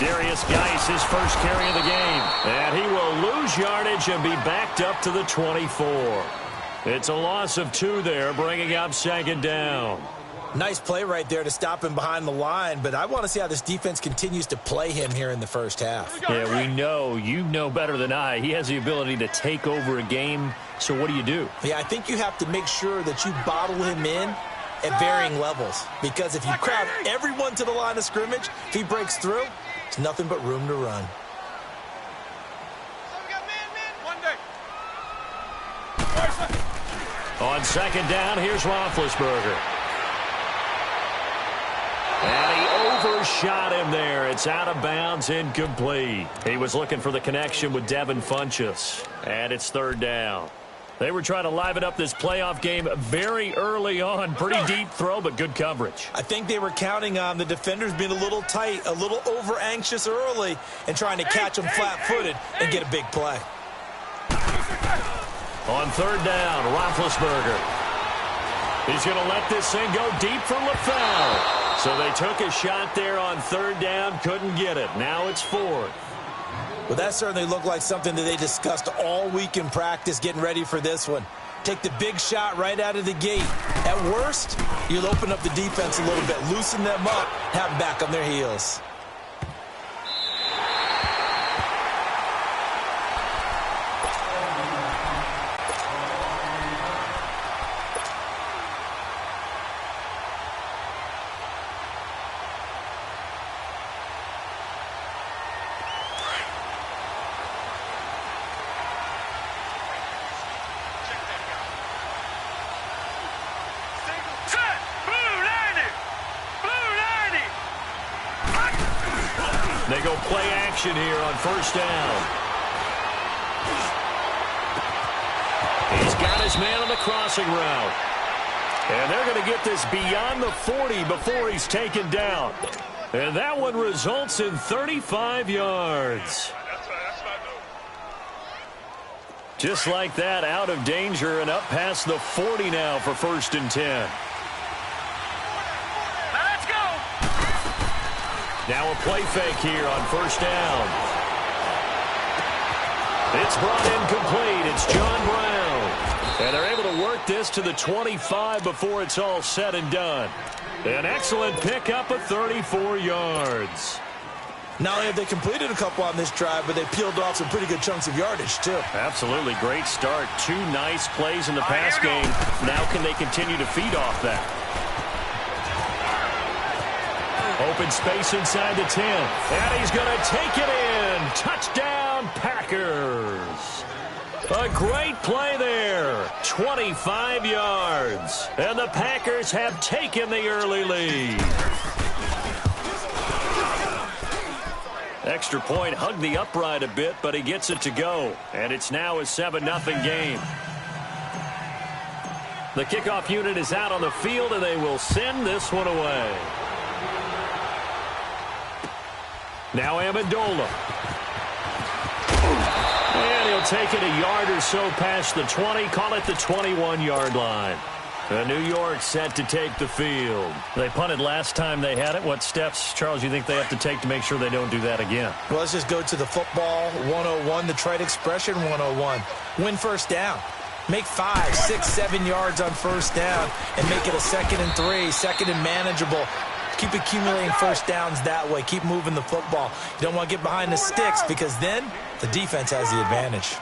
Darius Geis, his first carry of the game. And he will lose yardage and be backed up to the 24. It's a loss of 2 there, bringing up second down. Nice play right there to stop him behind the line, but I want to see how this defense continues to play him here in the first half. Yeah, we know. You know better than I. He has the ability to take over a game, so what do? Yeah, I think you have to make sure that you bottle him in at varying levels, because if you crowd everyone to the line of scrimmage, if he breaks through, it's nothing but room to run. On second down, here's Roethlisberger. And he overshot him there. It's out of bounds, incomplete. He was looking for the connection with Devin Funchess. And it's third down. They were trying to liven up this playoff game very early on. Pretty deep throw, but good coverage. I think they were counting on the defenders being a little tight, a little over-anxious early, and trying to catch them flat-footed and get a big play. On third down, Roethlisberger. He's going to let this thing go deep for LaFell. So they took a shot there on third down, couldn't get it. Now it's fourth. Well, that certainly looked like something that they discussed all week in practice getting ready for this one. Take the big shot right out of the gate. At worst, you'll open up the defense a little bit, loosen them up, have them back on their heels. They go play action here on first down. He's got his man on the crossing route. And they're going to get this beyond the 40 before he's taken down. And that one results in 35 yards. Just like that, out of danger and up past the 40 now for first and 10. Now a play fake here on first down. It's brought in complete. It's John Brown. And they're able to work this to the 25 before it's all said and done. An excellent pickup of 34 yards. Not only have they completed a couple on this drive, but they peeled off some pretty good chunks of yardage, too. Absolutely. Great start. 2 nice plays in the pass game. Now can they continue to feed off that? Open space inside the 10. And he's going to take it in. Touchdown, Packers. A great play there. 25 yards. And the Packers have taken the early lead. Extra point hugged the upright a bit, but he gets it to go. And it's now a 7-0 game. The kickoff unit is out on the field, and they will send this one away. Now Amendola. And he'll take it a yard or so past the 20, call it the 21-yard line. New York set to take the field. They punted last time they had it. What steps, Charles, you think they have to take to make sure they don't do that again? Well, let's just go to the football 101, the trite expression 101. Win first down. Make 5, 6, 7 yards on first down and make it a 2nd and 3, 2nd and manageable. Keep accumulating first downs that way. Keep moving the football. You don't want to get behind the sticks because then the defense has the advantage.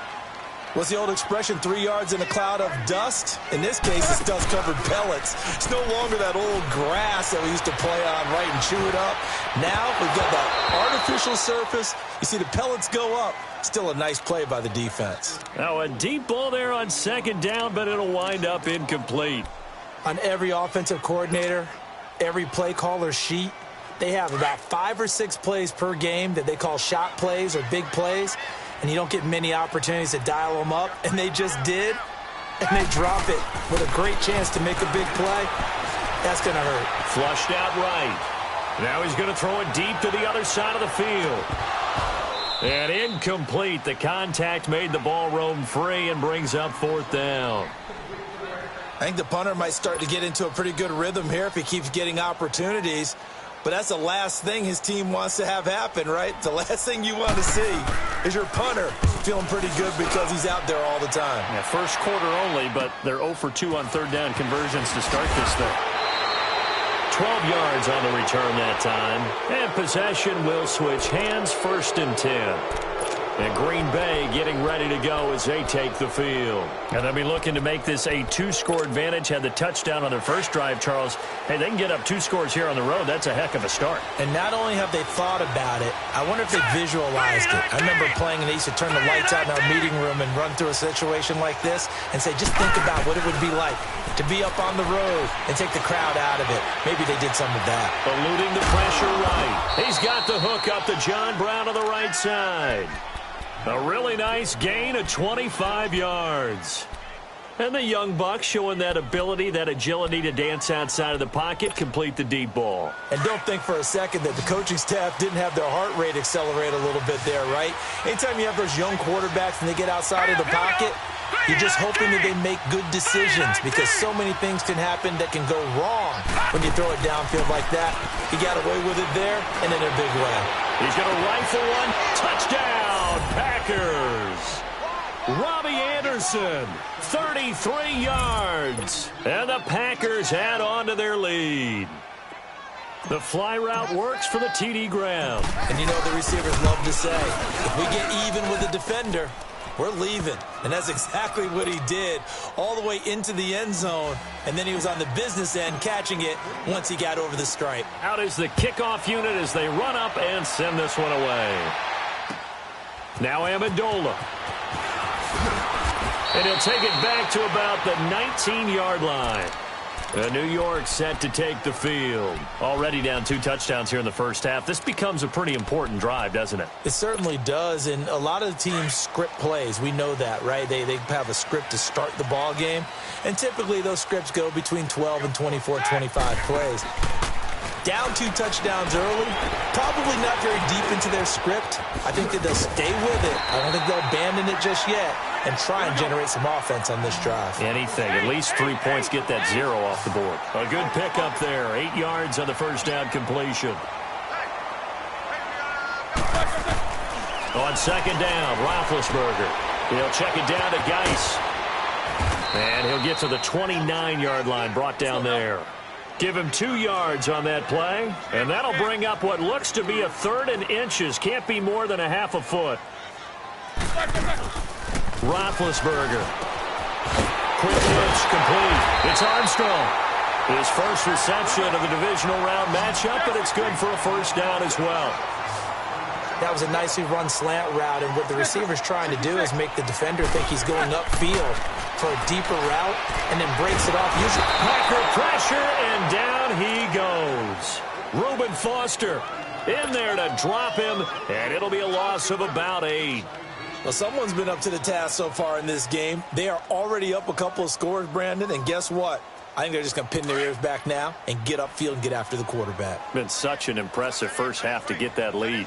What's the old expression, 3 yards in a cloud of dust? In this case, it's dust-covered pellets. It's no longer that old grass that we used to play on, right, and chew it up. Now we've got that artificial surface. You see the pellets go up. Still a nice play by the defense. Now a deep ball there on second down, but it'll wind up incomplete. On every offensive coordinator, every play caller sheet, they have about 5 or 6 plays per game that they call shot plays or big plays, and you don't get many opportunities to dial them up, and they just did, and they drop it with a great chance to make a big play. That's going to hurt. Flushed out right. Now he's going to throw it deep to the other side of the field. And incomplete. The contact made the ball roam free and brings up fourth down. I think the punter might start to get into a pretty good rhythm here if he keeps getting opportunities. But that's the last thing his team wants to have happen, right? The last thing you want to see is your punter feeling pretty good because he's out there all the time. Yeah, first quarter only, but they're 0 for 2 on third down conversions to start this thing. 12 yards on the return that time. And possession will switch hands, 1st and 10. And Green Bay getting ready to go as they take the field. And they'll be looking to make this a 2-score advantage. Had the touchdown on their first drive, Charles. Hey, they can get up 2 scores here on the road. That's a heck of a start. And not only have they thought about it, I wonder if they visualized it. I remember playing and they used to turn the lights out in our meeting room and run through a situation like this and say, just think about what it would be like to be up on the road and take the crowd out of it. Maybe they did some of that. Eluding the pressure right. He's got the hook up to John Brown on the right side. A really nice gain of 25 yards. And the young buck showing that ability, that agility to dance outside of the pocket, complete the deep ball. And don't think for a second that the coaching staff didn't have their heart rate accelerate a little bit there, right? Anytime you have those young quarterbacks and they get outside of the pocket, you're just hoping that they make good decisions because so many things can happen that can go wrong when you throw it downfield like that. He got away with it there and in a big way. He's going to rifle one. Touchdown, Packers. Robbie Anderson, 33 yards. And the Packers add on to their lead. The fly route works for the TD ground. And you know the receivers love to say, if we get even with the defender, we're leaving. And that's exactly what he did all the way into the end zone. And then he was on the business end catching it once he got over the stripe. Out is the kickoff unit as they run up and send this one away. Now Amendola. And he'll take it back to about the 19-yard line. New York set to take the field. Already down 2 touchdowns here in the first half. This becomes a pretty important drive, doesn't it? It certainly does, and a lot of the teams script plays. We know that, right? They have a script to start the ball game, and typically those scripts go between 12 and 24, 25 plays. Down 2 touchdowns early, probably not very deep into their script. I think that they'll stay with it. I don't think they'll abandon it just yet and try and generate some offense on this drive. Anything. At least 3 points, get that 0 off the board. A good pickup there. 8 yards on the first down completion. On second down, Roethlisberger. He'll check it down to Geis. And he'll get to the 29-yard line, brought down there. Give him 2 yards on that play, and that'll bring up what looks to be a 3rd and inches. Can't be more than a half a foot. Roethlisberger. Quick pitch, complete. It's Armstrong. His first reception of the divisional round matchup, but it's good for a first down as well. That was a nicely run slant route, and what the receiver's trying to do is make the defender think he's going upfield for a deeper route, and then breaks it off. Usually Packer pressure, and down he goes. Reuben Foster in there to drop him, and it'll be a loss of about 8. Well, someone's been up to the task so far in this game. They are already up a couple of scores, Brandon, and guess what? I think they're just going to pin their ears back now and get upfield and get after the quarterback. Been such an impressive first half to get that lead.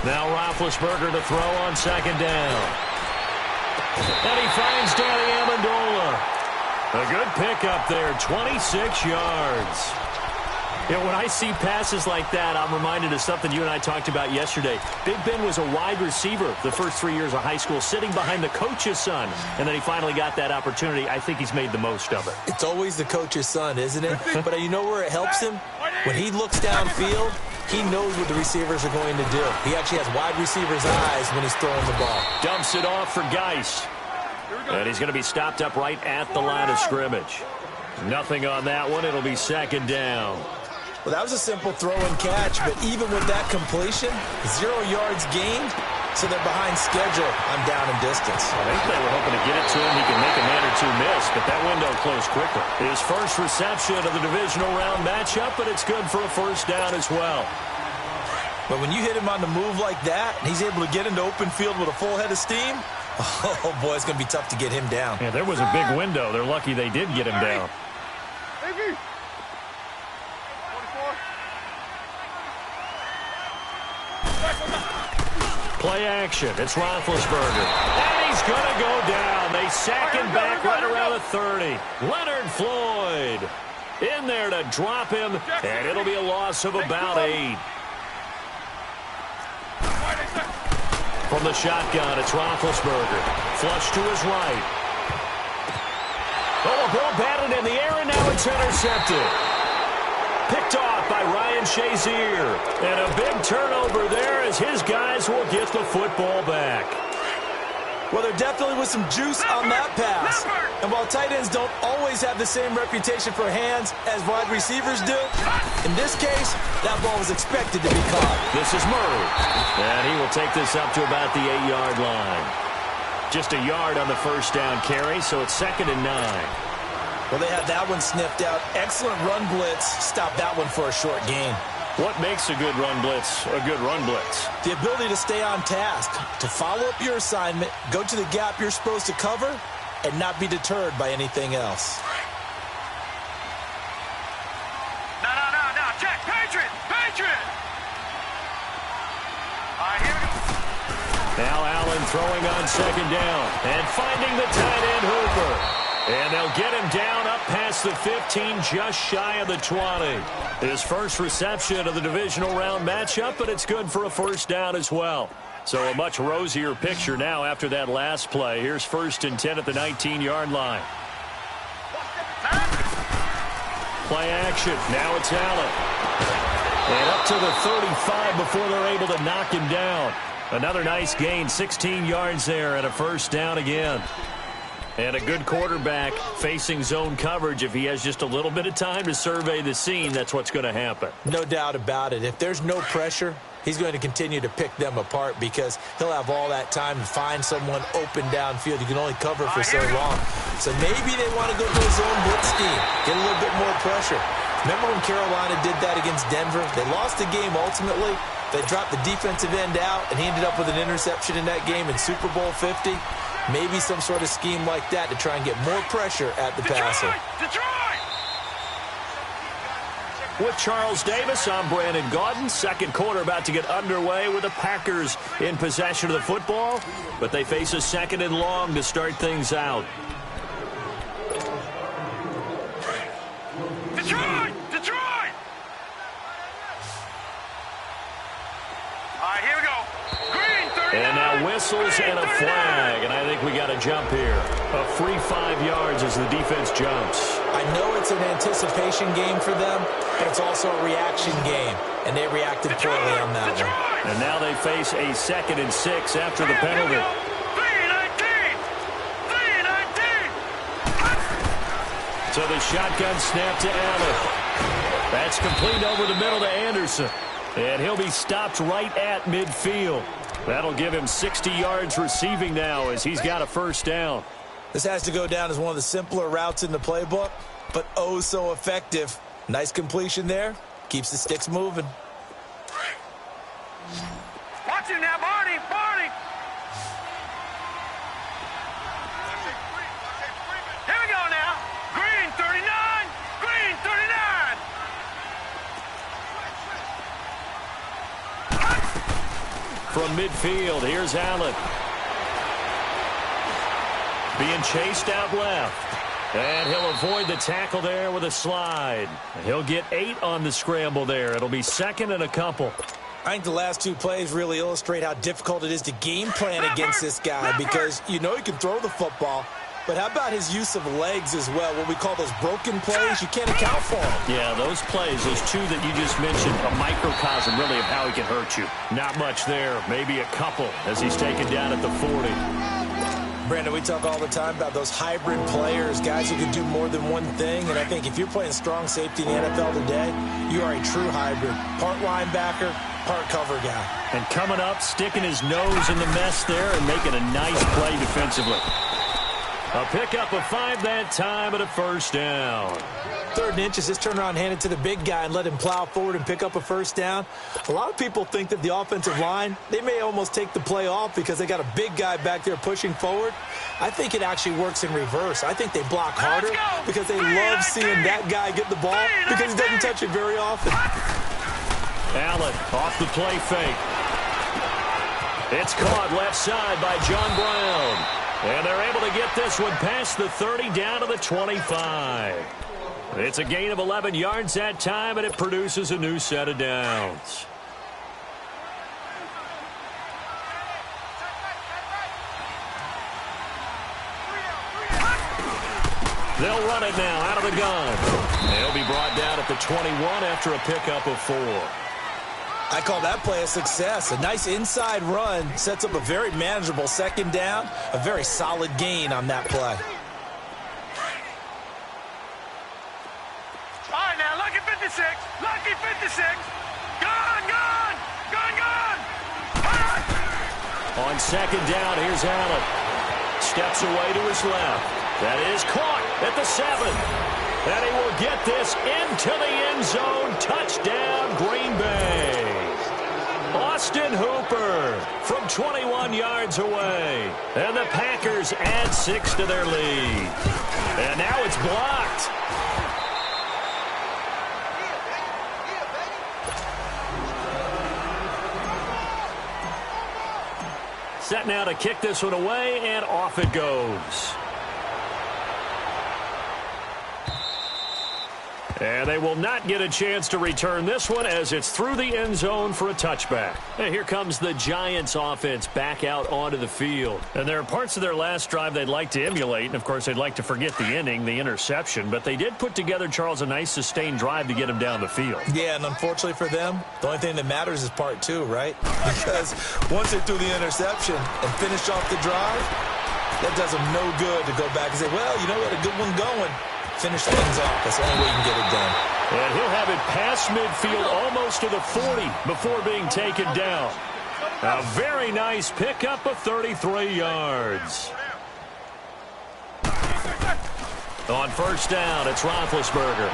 Now Roethlisberger to throw on second down. And he finds Danny Amendola. A good pickup there, 26 yards. You know, when I see passes like that, I'm reminded of something you and I talked about yesterday. Big Ben was a wide receiver the first 3 years of high school, sitting behind the coach's son, and then he finally got that opportunity. I think he's made the most of it. It's always the coach's son, isn't it? But you know where it helps him? When he looks downfield, he knows what the receivers are going to do. He actually has wide receivers' eyes when he's throwing the ball. Dumps it off for Geis. And he's going to be stopped up right at the line of scrimmage. Nothing on that one. It'll be second down. Well, that was a simple throw and catch, but even with that completion, 0 yards gained, so they're behind schedule on down and distance. I think they were hoping to get it to him. He can make a man or 2 miss, but that window closed quickly. His first reception of the divisional round matchup, but it's good for a first down as well. But when you hit him on the move like that, and he's able to get into open field with a full head of steam, oh, boy, it's going to be tough to get him down. Yeah, there was a big window. They're lucky they did get him down. Play action. It's Roethlisberger. And he's going to go down. they sack him back right around the 30. Leonard Floyd in there to drop him, and it'll be a loss of about 8. From the shotgun, it's Roethlisberger. Flush to his right. Oh, a ball batted in the air, and now it's intercepted. Picked off by Ryan Shazier. And a big turnover there as his guys will get the football back. Well, there definitely was some juice on that pass. And while tight ends don't always have the same reputation for hands as wide receivers do, in this case, that ball was expected to be caught. This is Murray. And he will take this up to about the 8-yard line. Just a yard on the first down carry, so it's 2nd and 9. Well, they had that one sniffed out. Excellent run blitz. Stop that one for a short gain. What makes a good run blitz a good run blitz? The ability to stay on task, to follow up your assignment, go to the gap you're supposed to cover, and not be deterred by anything else. No. Check. Patriot. All right, here we go. Now Allen throwing on 2nd down and finding the tight end Hooper. And they'll get him down up past the 15, just shy of the 20. His first reception of the divisional round matchup, but it's good for a first down as well. So a much rosier picture now after that last play. Here's 1st and 10 at the 19-yard line. Play action. Now it's Allen. And up to the 35 before they're able to knock him down. Another nice gain, 16 yards there, and a first down again. And a good quarterback facing zone coverage. If he has just a little bit of time to survey the scene, that's what's going to happen. No doubt about it. If there's no pressure, he's going to continue to pick them apart because he'll have all that time to find someone open downfield. You can only cover for so long. So maybe they want to go to a zone blitz scheme, get a little bit more pressure. Remember when Carolina did that against Denver? They lost the game ultimately. They dropped the defensive end out, and he ended up with an interception in that game in Super Bowl 50. Maybe some sort of scheme like that to try and get more pressure at the passer. Detroit! With Charles Davis, I'm Brandon Gaudin. Second quarter about to get underway with the Packers in possession of the football, but they face a 2nd and long to start things out. Detroit! All right, here we go. Green, 39. And now whistles and a flag, and I think we got a jump here. A free 5 yards as the defense jumps. I know it's an anticipation game for them, but it's also a reaction game, and they reacted poorly on that one. And now they face a 2nd and 6 after the penalty. 3-19. So the shotgun snap to Allen. That's complete over the middle to Anderson. And he'll be stopped right at midfield. That'll give him 60 yards receiving now as he's got a first down. This has to go down as one of the simpler routes in the playbook, but oh so effective. Nice completion there. Keeps the sticks moving. Watch him now, Barney. Here we go now. Green, 39. From midfield, here's Allen. Being chased out left. And he'll avoid the tackle there with a slide. He'll get 8 on the scramble there. It'll be 2nd and a couple. I think the last 2 plays really illustrate how difficult it is to game plan against this guy because you know he can throw the football, but how about his use of legs as well? What we call those broken plays, you can't account for them. Yeah, those plays, those 2 that you just mentioned, a microcosm really of how he can hurt you. Not much there, maybe a couple as he's taken down at the 40. Brandon, we talk all the time about those hybrid players, guys who can do more than one thing, and I think if you're playing strong safety in the NFL today, you are a true hybrid. Part linebacker, part cover guy. And coming up, sticking his nose in the mess there and making a nice play defensively. A pickup of 5 that time and a first down. 3rd and inches, just turn around, hand it to the big guy and let him plow forward and pick up a first down. A lot of people think that the offensive line, they may almost take the play off because they got a big guy back there pushing forward. I think it actually works in reverse. I think they block harder because they love seeing that guy get the ball because he doesn't touch it very often. Allen off the play fake. It's caught left side by John Brown. And they're able to get this one past the 30 down to the 25. It's a gain of 11 yards that time, and it produces a new set of downs. They'll run it now out of the gun. They'll be brought down at the 21 after a pickup of 4. I call that play a success. A nice inside run sets up a very manageable second down, a very solid gain on that play. All right, now, lucky 56. Lucky 56. Gone, gone. Gone, gone. On second down, here's Allen. Steps away to his left. That is caught at the 7. And he will get this into the end zone. Touchdown, Green Bay. Austin Hooper from 21 yards away. And the Packers add 6 to their lead. And now it's blocked. Set now to kick this one away, and off it goes. And they will not get a chance to return this one as it's through the end zone for a touchback. And here comes the Giants offense back out onto the field. And there are parts of their last drive they'd like to emulate. And, of course, they'd like to forget the inning, the interception. But they did put together, Charles, a nice sustained drive to get them down the field. Yeah, and unfortunately for them, the only thing that matters is part 2, right? Because once they threw the interception and finished off the drive, that does them no good to go back and say, well, you know what, a good one going. Finish things off. That's the only way you can get it done. And he'll have it past midfield almost to the 40 before being taken down. A very nice pickup of 33 yards. On first down, it's Roethlisberger.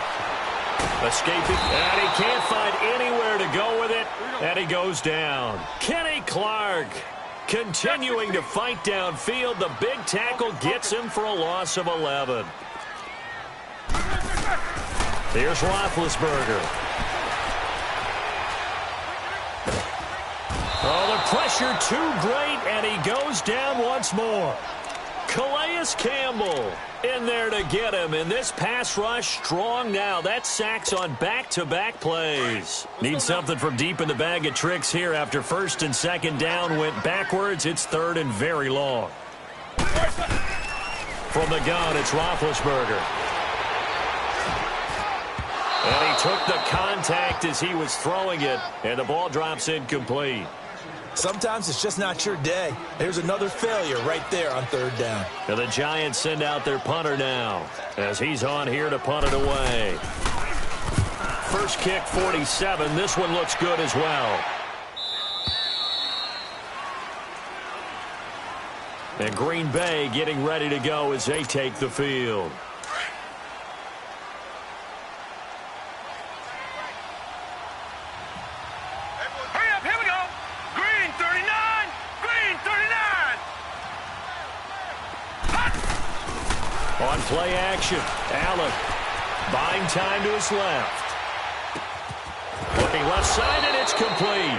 Escaping, and he can't find anywhere to go with it, and he goes down. Kenny Clark continuing to fight downfield. The big tackle gets him for a loss of 11. Here's Roethlisberger. Oh, the pressure too great, and he goes down once more. Calais Campbell in there to get him, and this pass rush strong now. That's sacks on back-to-back plays. Need something from deep in the bag of tricks here after first and second down went backwards. It's third and very long. From the gun, it's Roethlisberger. And he took the contact as he was throwing it, and the ball drops incomplete. Sometimes it's just not your day. There's another failure right there on third down. And the Giants send out their punter now as he's on here to punt it away. First kick, 47. This one looks good as well. And Green Bay getting ready to go as they take the field. On play action, Allen buying time to his left. Looking left side, and it's complete.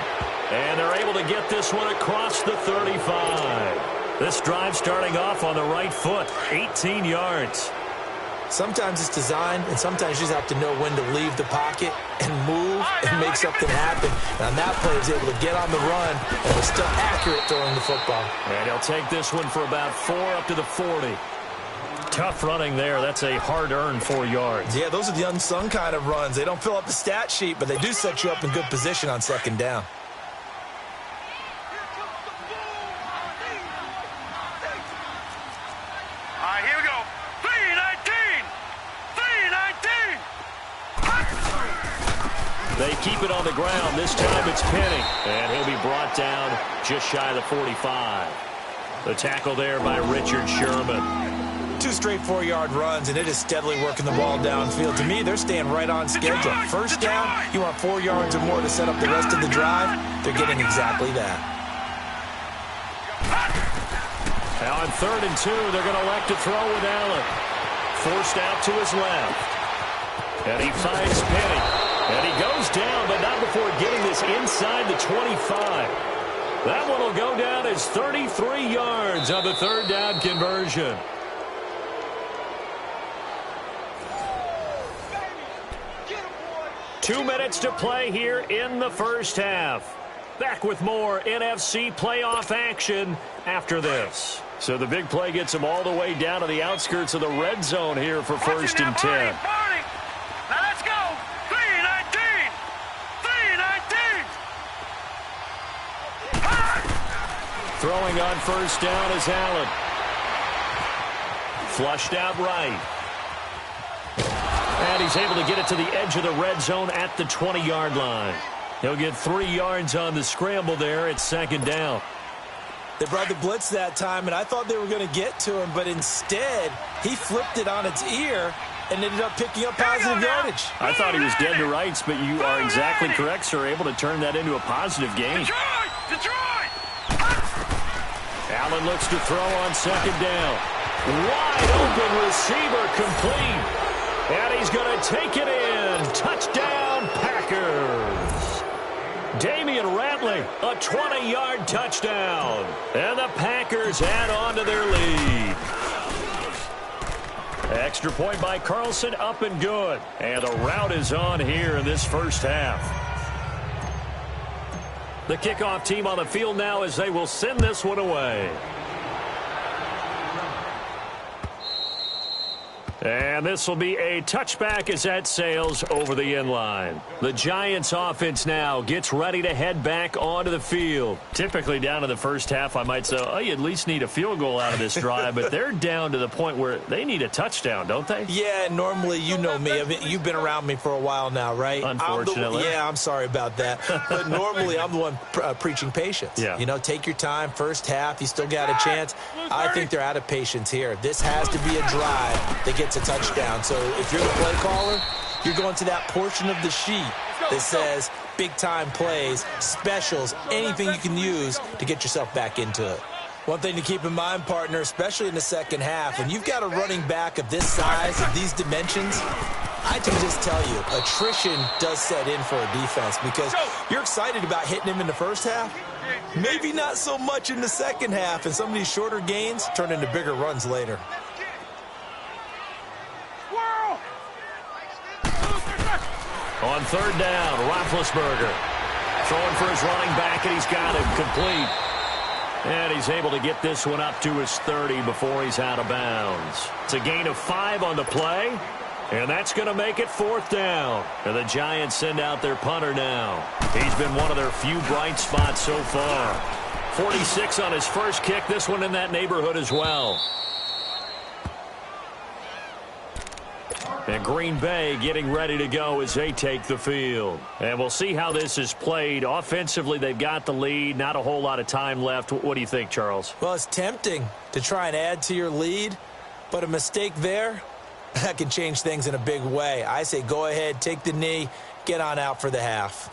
And they're able to get this one across the 35. This drive starting off on the right foot, 18 yards. Sometimes it's designed, and sometimes you just have to know when to leave the pocket and move and make something happen. And on that play, he was able to get on the run and was still accurate throwing the football. And he'll take this one for about 4 up to the 40. Tough running there. That's a hard-earned 4 yards. Yeah, those are the unsung kind of runs. They don't fill up the stat sheet, but they do set you up in good position on second down. All right, here we go. 319. 319. They keep it on the ground. This time it's Penny. And he'll be brought down just shy of the 45. The tackle there by Richard Sherman. 2 straight 4-yard runs, and it is steadily working the ball downfield. To me, they're staying right on schedule. First down, you want 4 yards or more to set up the rest of the drive. They're getting exactly that. Now on 3rd and 2, they're going to elect to throw with Allen. Forced out to his left. And he finds Penny. And he goes down, but not before getting this inside the 25. That one will go down as 33 yards on the third down conversion. Two minutes to play here in the first half. Back with more NFC playoff action after this. So the big play gets them all the way down to the outskirts of the red zone here for first and 10. Now let's go. 3-19. 3-19. Throwing on first down is Allen. Flushed out right. And he's able to get it to the edge of the red zone at the 20-yard line. He'll get 3 yards on the scramble there at second down. They brought the blitz that time, and I thought they were going to get to him, but instead, he flipped it on its ear and ended up picking up positive yardage. I thought he was dead to rights, but you are exactly correct, sir. Able to turn that into a positive gain. Detroit! Allen looks to throw on second down. Wide open receiver complete. And he's going to take it in. Touchdown, Packers. Damian Ratley, a 20-yard touchdown. And the Packers add on to their lead. Extra point by Carlson, up and good. And the rout is on here in this first half. The kickoff team on the field now as they will send this one away. And this will be a touchback as that sails over the end line. The Giants offense now gets ready to head back onto the field. Typically down to the first half, I might say, oh, you at least need a field goal out of this drive, but they're down to the point where they need a touchdown, don't they? Yeah, normally, you know me. I mean, you've been around me for a while now, right? Unfortunately. I'm sorry about that. But normally, I'm the one preaching patience. Yeah. You know, take your time, first half, you still got a chance. I think they're out of patience here. This has to be a drive that gets a touchdown. So if you're the play caller, you're going to that portion of the sheet that says big-time plays, specials, anything you can use to get yourself back into it. One thing to keep in mind, partner, especially in the second half, when you've got a running back of this size, of these dimensions, I can just tell you, attrition does set in for a defense because you're excited about hitting him in the first half. Maybe not so much in the second half, and some of these shorter gains turn into bigger runs later. On third down, Roethlisberger throwing for his running back, and he's got him complete. And he's able to get this one up to his 30 before he's out of bounds. It's a gain of 5 on the play, and that's going to make it fourth down. And the Giants send out their punter now. He's been one of their few bright spots so far. 46 on his first kick, this one in that neighborhood as well. And Green Bay getting ready to go as they take the field. And we'll see how this is played. Offensively, they've got the lead. Not a whole lot of time left. What do you think, Charles? Well, it's tempting to try and add to your lead, but a mistake there, that can change things in a big way. I say go ahead, take the knee, get on out for the half.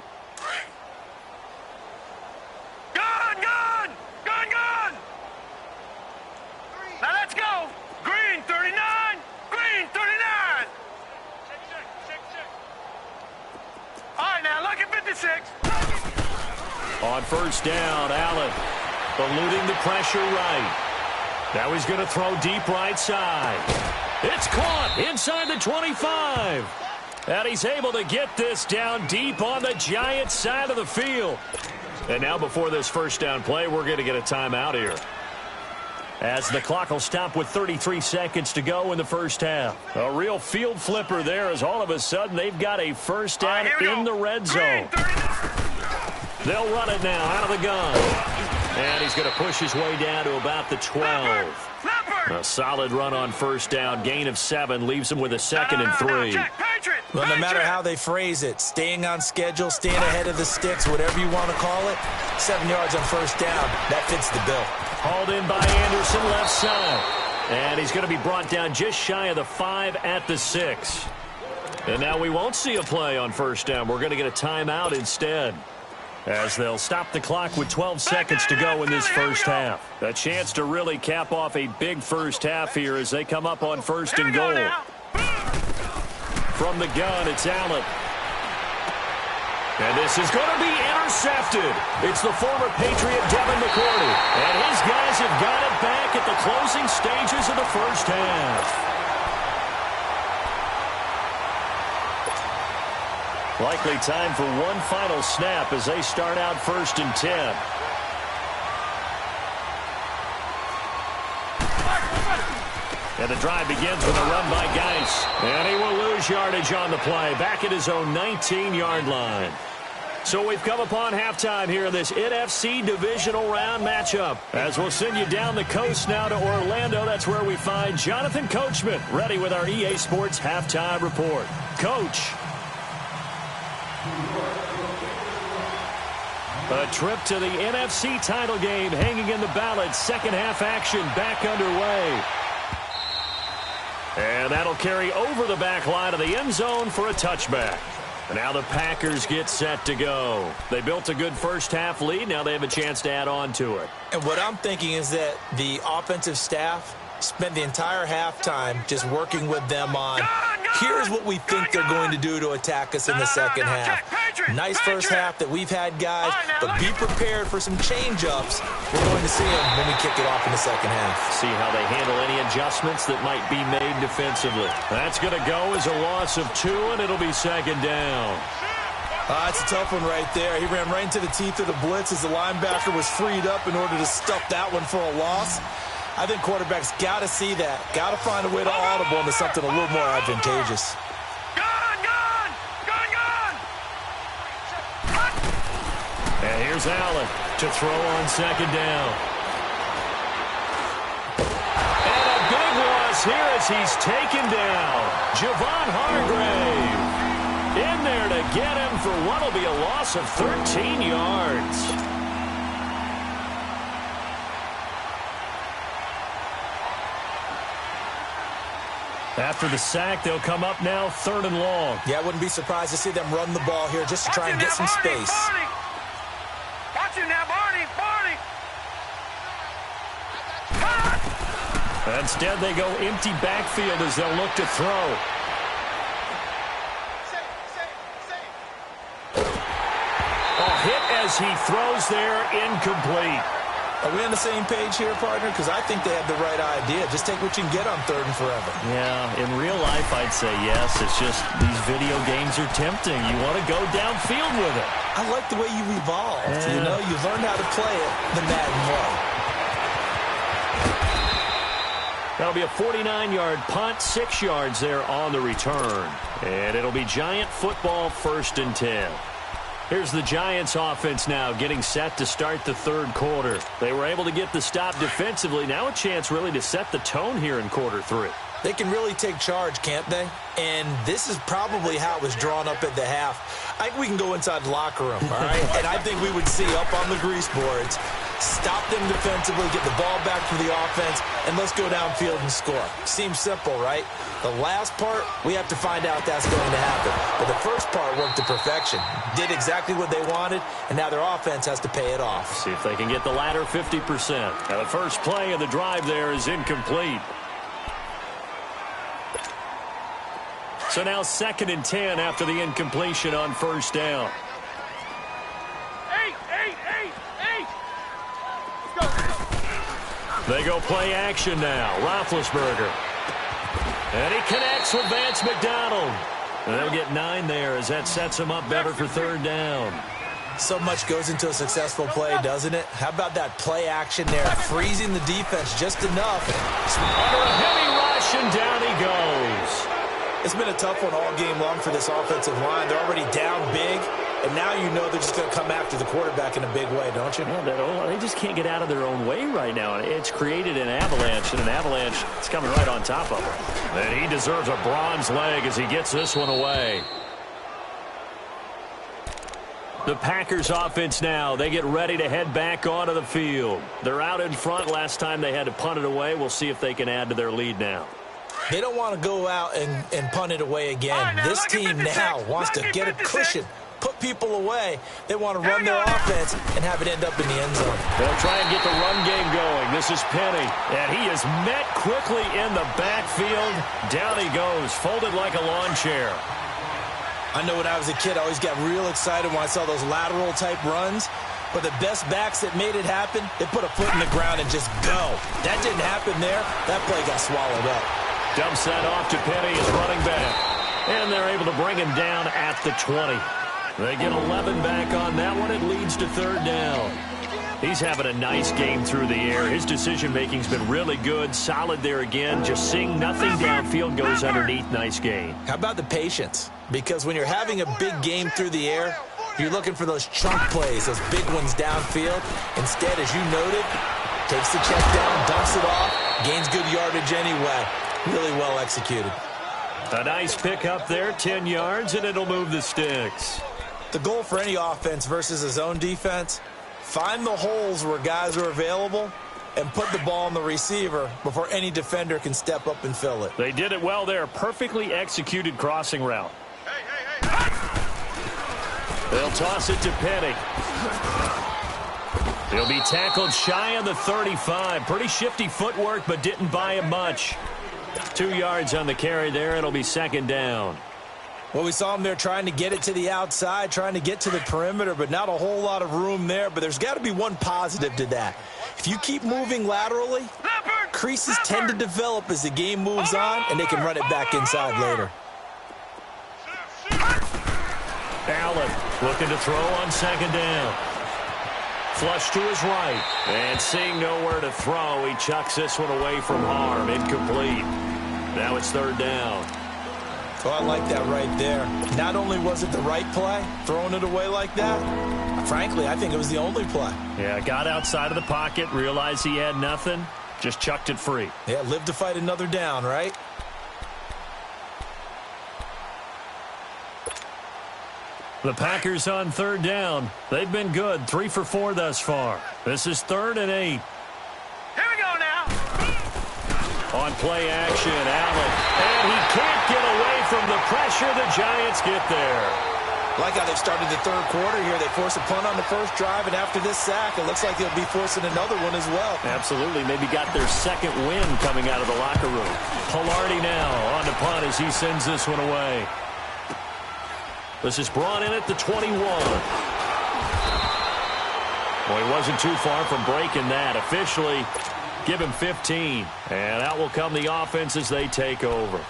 Gone! Now let's go. Green 39. Green 39. All right, now look at 56. On first down, Allen eluding the pressure right. Now he's going to throw deep right side. It's caught inside the 25. And he's able to get this down deep on the Giants side of the field. And now before this first down play, we're going to get a timeout here, as the clock will stop with 33 seconds to go in the first half. A real field flipper there, as all of a sudden they've got a first down in the red zone. They'll run it now out of the gun. And he's going to push his way down to about the 12. A solid run on first down. Gain of 7 leaves him with a second and 3. Well, no matter how they phrase it, staying on schedule, staying ahead of the sticks, whatever you want to call it, 7 yards on first down, that fits the bill. Hauled in by Anderson, left side. And he's going to be brought down just shy of the 5 at the 6. And now we won't see a play on first down. We're going to get a timeout instead, as they'll stop the clock with 12 seconds to go in this first half. A chance to really cap off a big first half here as they come up on first and goal. From the gun, it's Allen. And this is going to be intercepted. intercepted. It's the former Patriot Devin McCourty. And his guys have got it back at the closing stages of the first half. Likely time for one final snap as they start out 1st and 10. And the drive begins with a run by Geis. And he will lose yardage on the play, back at his own 19-yard line. So we've come upon halftime here in this NFC divisional round matchup. As we'll send you down the coast now to Orlando, that's where we find Jonathan Coachman, ready with our EA Sports halftime report. Coach. A trip to the NFC title game hanging in the balance. Second half action back underway. And that'll carry over the back line of the end zone for a touchback. And now the Packers get set to go. They built a good first half lead. Now they have a chance to add on to it. And what I'm thinking is that the offensive staff spent the entire halftime just working with them on, here's what we think they're going to do to attack us in the second half. Nice first half that we've had, guys, but be prepared for some change-ups. We're going to see them when we kick it off in the second half. See how they handle any adjustments that might be made defensively. That's going to go as a loss of 2, and it'll be second down. That's a tough one right there. He ran right into the teeth of the blitz as the linebacker was freed up in order to stuff that one for a loss. I think quarterbacks got to see that. Got to find a way to audible into something a little more advantageous. And here's Allen to throw on second down. And a big loss here as he's taken down. Javon Hargrave in there to get him for what will be a loss of 13 yards. After the sack, they'll come up now 3rd and long. Yeah, I wouldn't be surprised to see them run the ball here just to try and get some space. Watch him now, Barney. Instead, they go empty backfield as they'll look to throw. A hit as he throws there, incomplete. Are we on the same page here, partner? Because I think they have the right idea. Just take what you can get on 3rd and forever. Yeah, in real life, I'd say yes. It's just these video games are tempting. You want to go downfield with it. I like the way you've evolved. Yeah. You know, you learned how to play it the Madden way. That'll be a 49-yard punt, 6 yards there on the return. And it'll be Giant football 1st and 10. Here's the Giants offense now getting set to start the 3rd quarter. They were able to get the stop defensively. Now a chance really to set the tone here in quarter 3. They can really take charge, can't they? And this is probably how it was drawn up at the half. I think we can go inside the locker room, all right? And I think we would see up on the grease boards, stop them defensively, get the ball back for the offense, and let's go downfield and score. Seems simple, right? The last part, we have to find out that's going to happen. But the first part worked to perfection. Did exactly what they wanted, and now their offense has to pay it off. See if they can get the latter 50%. Now the first play of the drive there is incomplete. So now 2nd and 10 after the incompletion on 1st down. They go play action now. Roethlisberger. And he connects with Vance McDonald. And they'll get 9 there as that sets him up better for 3rd down. So much goes into a successful play, doesn't it? How about that play action there? Freezing the defense just enough. Under a heavy rush, and down he goes. It's been a tough one all game long for this offensive line. They're already down big, and now you know they're just going to come after the quarterback in a big way, don't you? Yeah, they just can't get out of their own way right now. It's created an avalanche, and an avalanche is coming right on top of him. And he deserves a bronze leg as he gets this one away. The Packers offense now, they get ready to head back onto the field. They're out in front. Last time they had to punt it away. We'll see if they can add to their lead now. They don't want to go out and punt it away again. This team now wants to get a cushion, put people away. They want to run their offense and have it end up in the end zone. They'll try and get the run game going. This is Penny, and he is met quickly in the backfield. Down he goes, folded like a lawn chair. I know when I was a kid, I always got real excited when I saw those lateral-type runs. But the best backs that made it happen, they put a foot in the ground and just go. That didn't happen there. That play got swallowed up. Dumps that off to Penny as running back. And they're able to bring him down at the 20. They get 11 back on that one. It leads to third down. He's having a nice game through the air. His decision-making's been really good. Solid there again. Just seeing nothing downfield, goes underneath. Nice gain. How about the patience? Because when you're having a big game through the air, you're looking for those chunk plays, those big ones downfield. Instead, as you noted, takes the check down, dumps it off, gains good yardage anyway. Really well executed. A nice pickup there, 10 yards, and it'll move the sticks. The goal for any offense versus a zone defense, find the holes where guys are available and put the ball on the receiver before any defender can step up and fill it. They did it well there. Perfectly executed crossing route. They'll toss it to Penny. He'll be tackled shy of the 35. Pretty shifty footwork, but didn't buy him much. 2 yards on the carry there. It'll be second down. Well, we saw him there trying to get it to the outside, trying to get to the perimeter, but not a whole lot of room there. But there's got to be one positive to that. If you keep moving laterally, creases tend to develop as the game moves on, and they can run it back inside later. Allen looking to throw on second down. Flush to his right. And seeing nowhere to throw, he chucks this one away from harm. Incomplete. Now it's third down. So I like that right there. Not only was it the right play, throwing it away like that, frankly, I think it was the only play. Yeah, got outside of the pocket, realized he had nothing, just chucked it free. Yeah, live to fight another down, right? The Packers on third down. They've been good, 3 for 4 thus far. This is 3rd and 8. Here we go now. On play action, Allen. And he can't get away from the pressure. The Giants get there. Like how they've started the third quarter here. They force a punt on the first drive, and after this sack, it looks like they'll be forcing another one as well. Absolutely. Maybe got their second win coming out of the locker room. Pilardi now on the punt as he sends this one away. This is brought in at the 21. Well, he wasn't too far from breaking that. Officially, give him 15. And out will come the offense as they take over.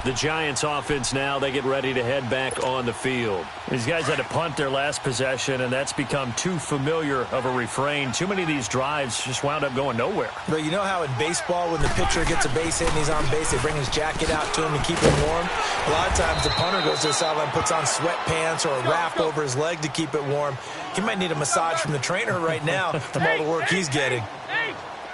The Giants offense now, they get ready to head back on the field. These guys had to punt their last possession, and that's become too familiar of a refrain. Too many of these drives just wound up going nowhere. But you know how in baseball, when the pitcher gets a base hit and he's on base, they bring his jacket out to him to keep him warm? A lot of times the punter goes to the sideline, puts on sweatpants or a wrap over his leg to keep it warm. He might need a massage from the trainer right now from all the work he's getting.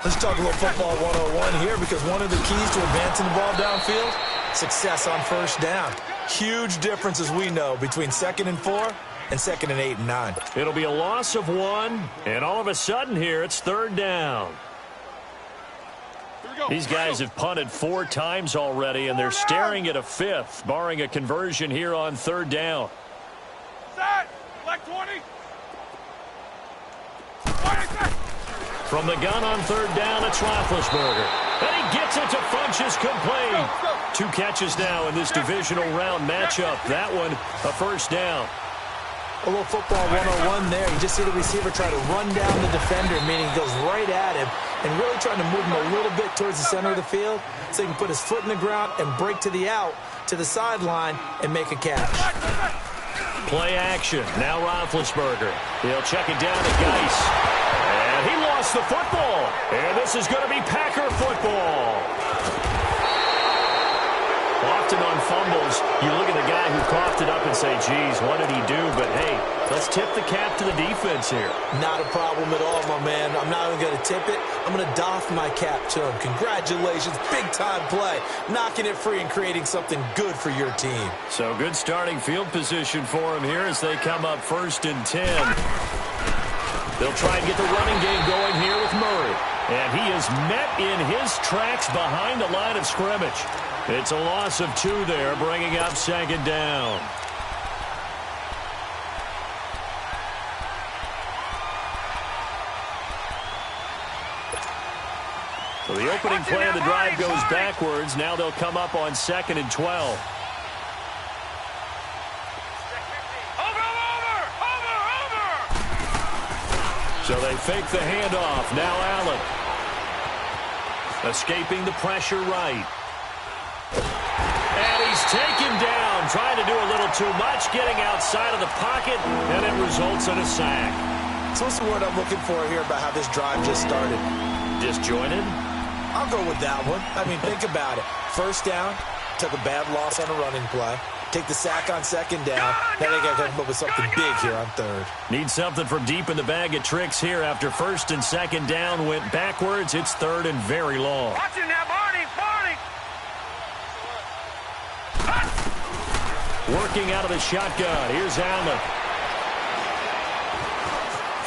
Let's talk a little football 101 here, because one of the keys to advancing the ball downfield, success on first down. Huge difference, as we know, between 2nd and 4 and 2nd and 8 and 9. It'll be a loss of 1, and all of a sudden here, it's third down. These guys have punted 4 times already, and they're staring at a 5th, barring a conversion here on third down. Set. Like 20. From the gun on third down, it's Roethlisberger. And he gets it to Funchess, complete. 2 catches now in this divisional round matchup. That one, a first down. A little football 101 there. You just see the receiver try to run down the defender, meaning he goes right at him, and really trying to move him a little bit towards the center of the field so he can put his foot in the ground and break to the out, to the sideline, and make a catch. Play action. Now Roethlisberger. He'll check it down to Geis. And he lost the football. And this is going to be Packer football. Often on fumbles, you look at the guy who coughed it up and say, geez, what did he do? But, hey, let's tip the cap to the defense here. Not a problem at all, my man. I'm not even going to tip it. I'm going to doff my cap to him. Congratulations. Big-time play. Knocking it free and creating something good for your team. So good starting field position for him here as they come up 1st and 10. They'll try and get the running game going here with Murray. And he is met in his tracks behind the line of scrimmage. It's a loss of 2 there, bringing up second down. So the opening play of the drive goes backwards. Now they'll come up on 2nd and 12. So they fake the handoff. Now Allen. Escaping the pressure right. And he's taken down. Trying to do a little too much. Getting outside of the pocket. And it results in a sack. So what's the word I'm looking for here about how this drive just started? Disjointed? I'll go with that one. I mean, think about it. First down, took a bad loss on a running play. Take the sack on second down. Now they got to come up with something big here on third. Need something from deep in the bag of tricks here after first and second down went backwards. It's third and very long. Watch him now, Barney. Working out of the shotgun. Here's Allen.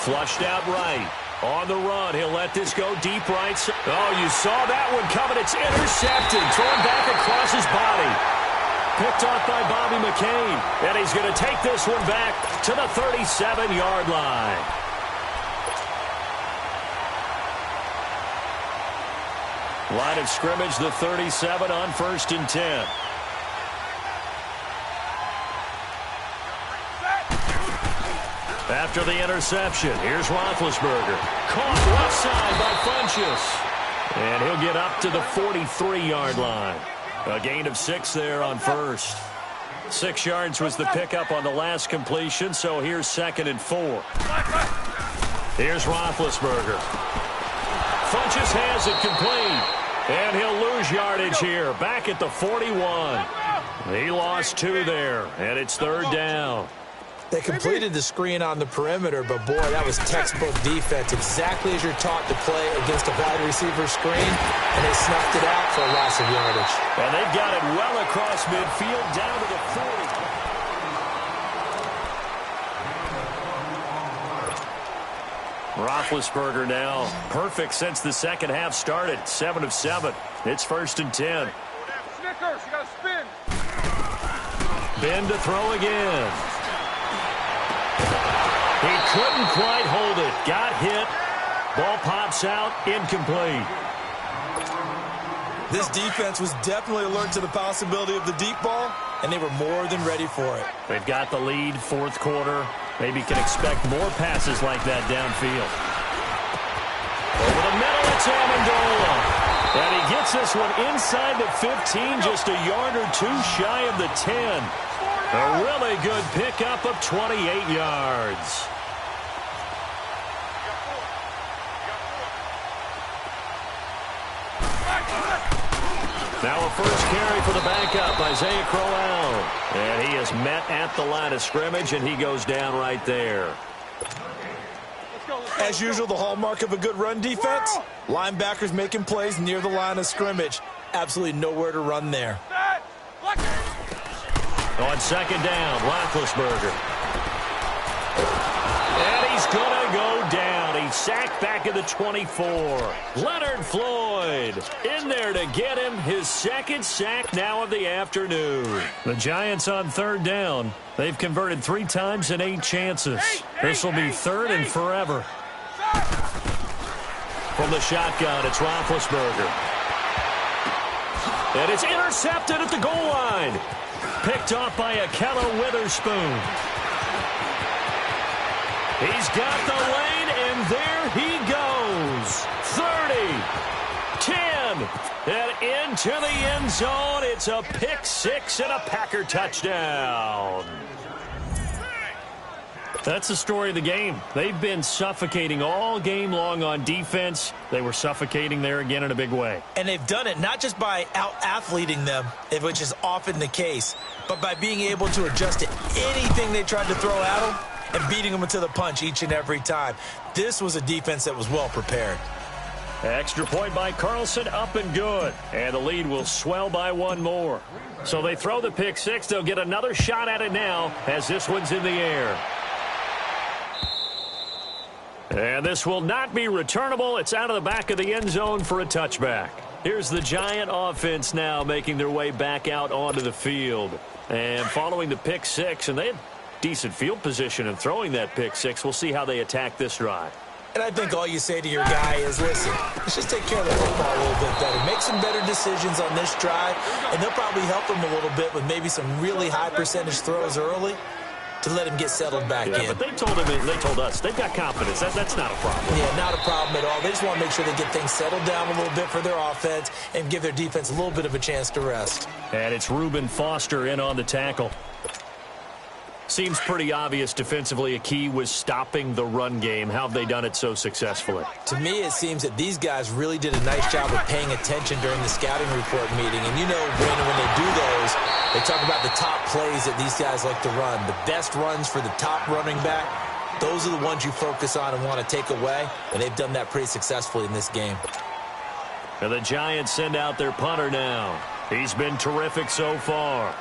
Flushed out right. On the run, he'll let this go deep right. Oh, you saw that one coming. It's intercepted. Thrown back across his body. Picked off by Bobby McCain. And he's going to take this one back to the 37-yard line. Line of scrimmage, the 37 on 1st and 10. After the interception, here's Roethlisberger. Caught left side by Funchess. And he'll get up to the 43-yard line. A gain of 6 there on first. 6 yards was the pickup on the last completion, so here's 2nd and 4. Here's Roethlisberger. Funchess has it complete. And he'll lose yardage here. Back at the 41. He lost 2 there, and it's 3rd down. They completed the screen on the perimeter, but boy, that was textbook defense. Exactly as you're taught to play against a wide receiver screen, and they snuffed it out for a loss of yardage. And they've got it well across midfield down to the 40. Roethlisberger now perfect since the second half started. 7 of 7. It's 1st and 10. Snickers, you got to spin. Ben to throw again. He couldn't quite hold it. Got hit. Ball pops out. Incomplete. This defense was definitely alert to the possibility of the deep ball, and they were more than ready for it. They've got the lead, 4th quarter. Maybe can expect more passes like that downfield. Over the middle, it's Amendola. And he gets this one inside the 15, just a yard or 2 shy of the 10. A really good pickup of 28 yards. Now a first carry for the backup, Isaiah Crowell. And he is met at the line of scrimmage, and he goes down right there. As usual, the hallmark of a good run defense, linebackers making plays near the line of scrimmage. Absolutely nowhere to run there. On second down, Roethlisberger. And he's going to go down. He's sacked back at the 24. Leonard Floyd in there to get him his 2nd sack now of the afternoon. The Giants on 3rd down. They've converted 3 times in 8 chances. This will be 3rd and forever. From the shotgun, it's Roethlisberger. And it's intercepted at the goal line. Picked off by Akello Witherspoon. He's got the lane, and there he goes. 30, 10, and into the end zone. It's a pick 6 and a Packer touchdown. That's the story of the game. They've been suffocating all game long on defense. They were suffocating there again in a big way. And they've done it not just by out-athleting them, which is often the case, but by being able to adjust to anything they tried to throw at them and beating them to the punch each and every time. This was a defense that was well prepared. Extra point by Carlson, up and good. And the lead will swell by 1 more. So they throw the pick 6. They'll get another shot at it now as this one's in the air. And this will not be returnable. It's out of the back of the end zone for a touchback. Here's the Giant offense now making their way back out onto the field. And following the pick 6, and they had decent field position in throwing that pick 6. We'll see how they attack this drive. And I think all you say to your guy is, listen, let's just take care of the football a little bit better. Make some better decisions on this drive, and they'll probably help them a little bit with maybe some really high percentage throws early to let him get settled back in. But they told us they've got confidence. That's not a problem. Yeah, not a problem at all. They just want to make sure they get things settled down a little bit for their offense and give their defense a little bit of a chance to rest. And it's Reuben Foster in on the tackle. Seems pretty obvious defensively a key was stopping the run game. How have they done it so successfully? To me, it seems that these guys really did a nice job of paying attention during the scouting report meeting. And you know, Brandon, when they do those, they talk about the top plays that these guys like to run. The best runs for the top running back, those are the ones you focus on and want to take away. And they've done that pretty successfully in this game. And the Giants send out their punter now. He's been terrific so far.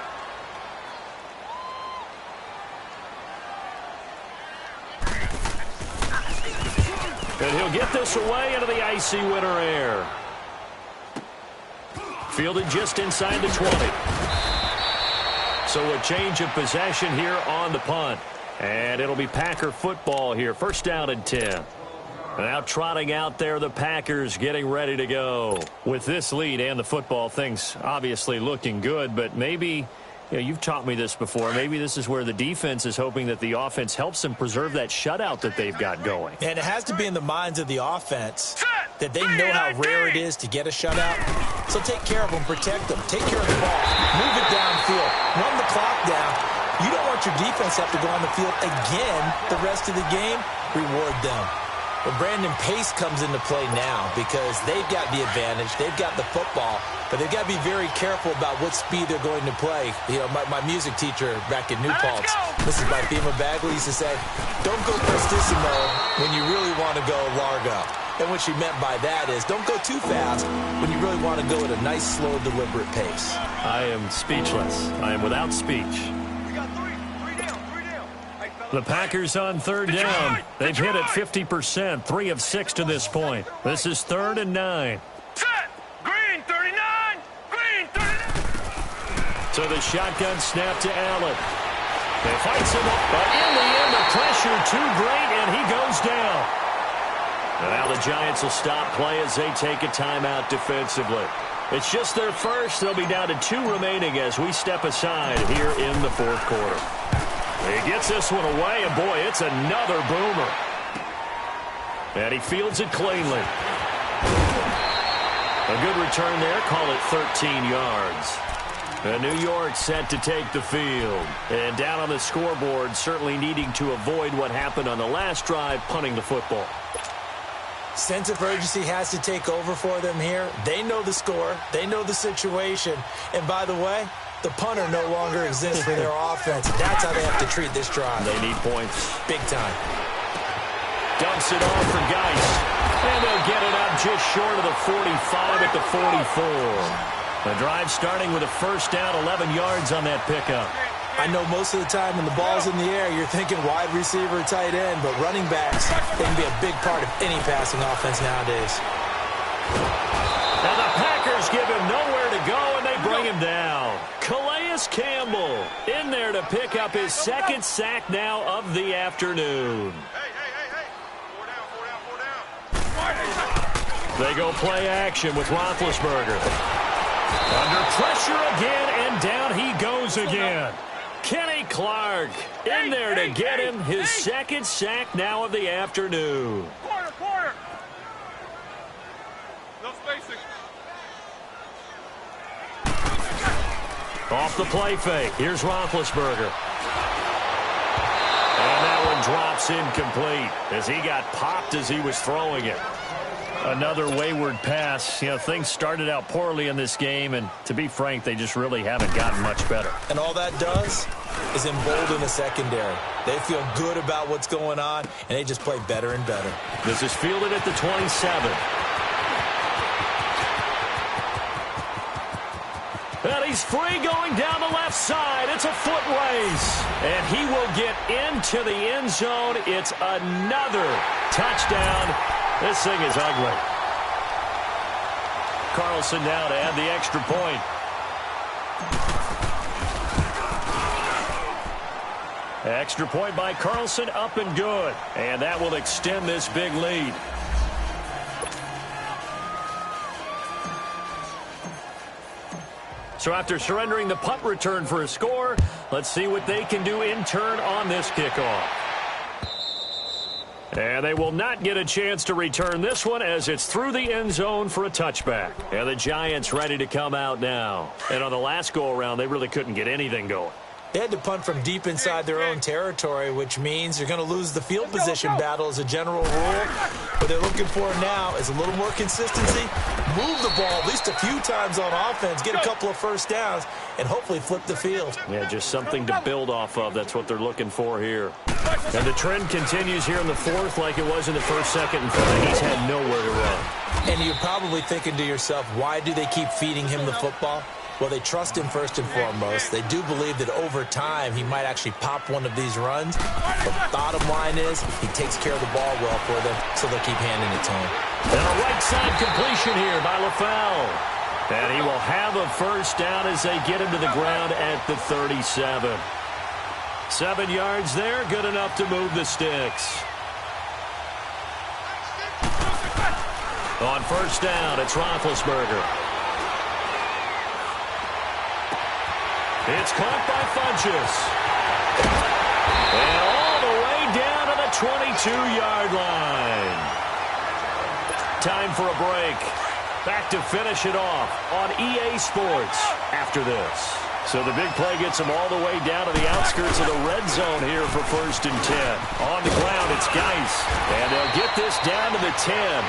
And he'll get this away into the icy winter air. Fielded just inside the 20. So a change of possession here on the punt. And it'll be Packer football here. First down and 10. Now trotting out there, the Packers getting ready to go. With this lead and the football, things obviously looking good, but maybe... You know, you've taught me this before. Maybe this is where the defense is hoping that the offense helps them preserve that shutout that they've got going. And it has to be in the minds of the offense that they know how rare it is to get a shutout. So take care of them, protect them, take care of the ball, move it downfield, run the clock down. You don't want your defense to have to go on the field again the rest of the game. Reward them. But Brandon, pace comes into play now because they've got the advantage. They've got the football, but they've got to be very careful about what speed they're going to play. You know, my music teacher back in New Paltz, Mrs. Bifema Bagley, used to say, don't go prestissimo when you really want to go largo. And what she meant by that is don't go too fast when you really want to go at a nice, slow, deliberate pace. I am speechless. I am without speech. The Packers on third down. They've hit it 50%, 3 of 6 to this point. This is 3rd and 9. Set! Green 39! Green 39! So the shotgun snap to Allen. They fights him up, but in the end, the pressure too great, and he goes down. And now the Giants will stop play as they take a timeout defensively. It's just their first. They'll be down to 2 remaining as we step aside here in the 4th quarter. He gets this one away, and boy, it's another boomer. And he fields it cleanly. A good return there, call it 13 yards. And New York set to take the field. And down on the scoreboard, certainly needing to avoid what happened on the last drive, punting the football. Sense of urgency has to take over for them here. They know the score. They know the situation. And by the way, the punter no longer exists for their offense. That's how they have to treat this drive. They need points. Big time. Dumps it off for Geist. And they'll get it up just short of the 45 at the 44. The drive starting with a first down, 11 yards on that pickup. I know most of the time when the ball's in the air, you're thinking wide receiver, tight end, but running backs, they can be a big part of any passing offense nowadays. Now the Packers give him nowhere to go, and they bring him down. Calais Campbell in there to pick up his 2nd sack now of the afternoon. Hey. 4 down. They go play action with Roethlisberger. Under pressure again, and down he goes again. Kenny Clark in there to get him his 2nd sack now of the afternoon. Quarter. No spacing. Off the play fake. Here's Roethlisberger. And that one drops incomplete as he got popped as he was throwing it. Another wayward pass. You know, things started out poorly in this game, and to be frank, they just really haven't gotten much better. And all that does is embolden the secondary. They feel good about what's going on, and they just play better and better. This is fielded at the 27. And he's free going down the left side. It's a foot race. And he will get into the end zone. It's another touchdown. This thing is ugly. Carlson now to add the extra point. Extra point by Carlson, up and good. And that will extend this big lead. So after surrendering the punt return for a score, let's see what they can do in turn on this kickoff. And they will not get a chance to return this one as it's through the end zone for a touchback. And the Giants ready to come out now. And on the last go-around, they really couldn't get anything going. They had to punt from deep inside their own territory, which means you're going to lose the field position battle as a general rule. What they're looking for now is a little more consistency, move the ball at least a few times on offense, get a couple of first downs, and hopefully flip the field. Yeah, just something to build off of. That's what they're looking for here. And the trend continues here in the fourth like it was in the first, second, and third. He's had nowhere to run. And you're probably thinking to yourself, why do they keep feeding him the football? Well, they trust him first and foremost. They do believe that over time he might actually pop one of these runs. But the bottom line is he takes care of the ball well for them, so they'll keep handing it to him. And a right side completion here by LaFell. And he will have a first down as they get him to the ground at the 37. 7 yards there, good enough to move the sticks. On first down, it's Roethlisberger. It's caught by Funchess. And all the way down to the 22-yard line. Time for a break. Back to finish it off on EA Sports after this. So the big play gets them all the way down to the outskirts of the red zone here for 1st and 10. On the ground, it's Geis. And they'll get this down to the 10.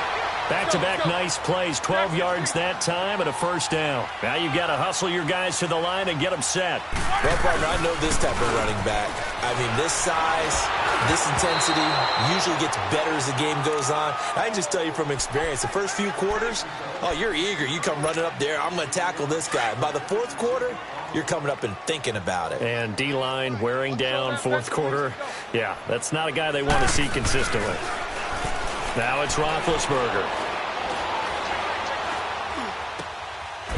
Back-to-back nice plays, 12 yards that time and a first down. Now you've got to hustle your guys to the line and get them set. Well, partner, I know this type of running back. I mean, this size, this intensity usually gets better as the game goes on. I can just tell you from experience, the first few quarters, oh, you're eager. You come running up there, I'm going to tackle this guy. By the fourth quarter, you're coming up and thinking about it. And D-line wearing down fourth quarter. Yeah, that's not a guy they want to see consistently. Now it's Roethlisberger.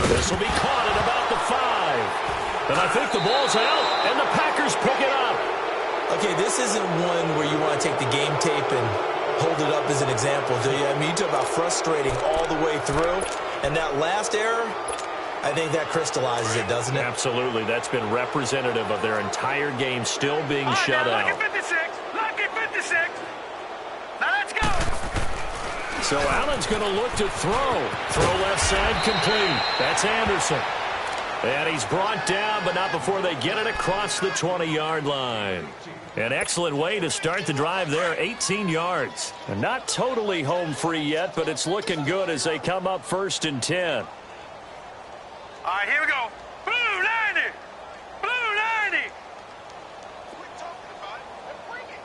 This will be caught at about the 5. And I think the ball's out, and the Packers pick it up. Okay, this isn't one where you want to take the game tape and hold it up as an example, do you? I mean, you talk about frustrating all the way through. And that last error, I think that crystallizes it, doesn't it? Absolutely. That's been representative of their entire game still being shut out. Lucky 56. Lucky 56. Now let's go. So Allen's going to look to throw. Throw left side complete. That's Anderson. And he's brought down, but not before they get it across the 20-yard line. An excellent way to start the drive there, 18 yards. And not totally home free yet, but it's looking good as they come up 1st and 10. All right, here we go. Blue 90. Blue 90. We're talking about it. Let's bring it.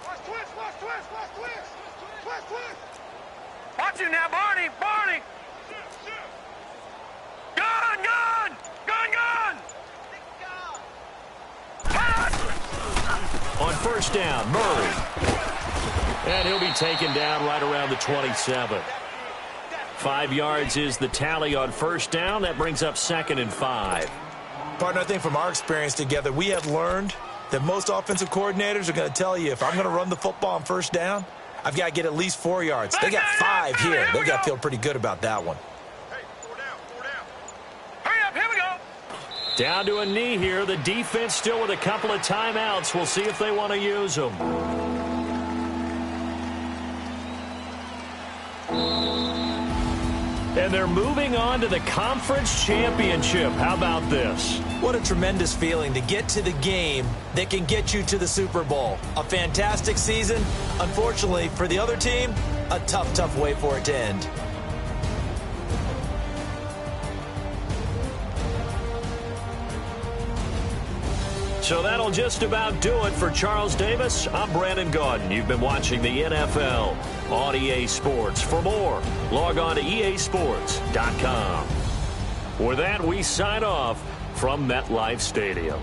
Watch twist, watch twist, watch twist. Twist, twist. Watch it now, Barney. Barney. Gun, gun. Gun, gun. On first down, Murray. And he'll be taken down right around the 27. 5 yards is the tally on first down. That brings up 2nd and 5. Partner, I think from our experience together, we have learned that most offensive coordinators are going to tell you, if I'm going to run the football on first down, I've got to get at least 4 yards. They got 5 here. They've got to feel pretty good about that one. Hey, 4 down, 4 down. Hurry up, here we go. Down to a knee here. The defense still with a couple of timeouts. We'll see if they want to use them. And they're moving on to the conference championship. How about this? What a tremendous feeling to get to the game that can get you to the Super Bowl. A fantastic season. Unfortunately, for the other team, a tough, tough way for it to end. So that'll just about do it for Charles Davis. I'm Brandon Gaudin. You've been watching the NFL on EA Sports. For more, log on to easports.com. With that, we sign off from MetLife Stadium.